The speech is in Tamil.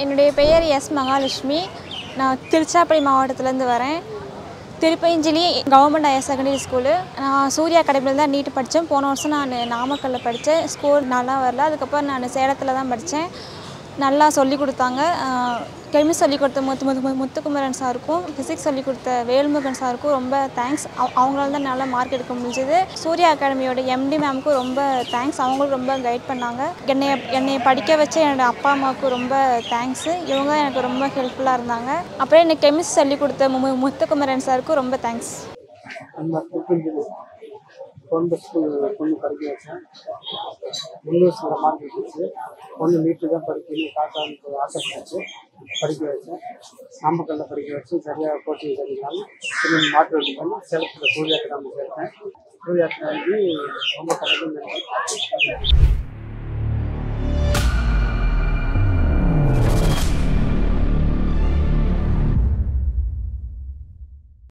என்னுடைய பெயர் எஸ் மகாலட்சுமி. நான் திருச்சிராப்பள்ளி மாவட்டத்திலேருந்து வரேன். Thiruppainjeeli government higher secondary school. நான் சூர்யா அகாடமியில் தான் நீட் படித்தேன். போன வருஷம் நான் நாமக்கல்லில் படித்தேன். ஸ்கோர் நல்லா வரல. அதுக்கப்புறம் நான் சேலத்தில் தான் படித்தேன். நல்லா சொல்லிக் கொடுத்தாங்க. கெமிஸ்ட்ரி சொல்லிக் கொடுத்த முத்துக்குமரன் சாருக்கும், ஃபிசிக்ஸ் சொல்லிக் கொடுத்த வேல்முருகன் சாருக்கும் ரொம்ப தேங்க்ஸ். அவங்களால தான் நல்லா மார்க் எடுக்க முடிஞ்சது. சூர்யா அகாடமியோட எம்டி மேமுக்கும் ரொம்ப தேங்க்ஸ். அவங்களும் ரொம்ப கைட் பண்ணாங்க. என்னை படிக்க வச்ச என்னோடய அப்பா அம்மாவுக்கு ரொம்ப தேங்க்ஸு. இவங்க தான் எனக்கு ரொம்ப ஹெல்ப்ஃபுல்லாக இருந்தாங்க. அப்புறம் எனக்கு கெமிஸ்ட்ரி சொல்லிக் கொடுத்த முத்துக்குமரன் சாருக்கும் ரொம்ப தேங்க்ஸ். பொண்ணு படிக்க வச்சேன். 300 மார்க் இருந்துச்சு. பொண்ணு நீட்டு தான் படிக்கணும் காக்கான்னு ஆசைப்பட்டுச்சு. படிக்க வச்சேன். நாமக்கல்லில் படிக்க வச்சு சரியாக கோச்சிங் சரியில்லாமல் திரும்பி மாற்று வழி பண்ணி சேலத்தில் சூர்யா அகாடமி சேர்த்தேன். சூர்யா அகாடமி ரொம்ப கரெக்டாக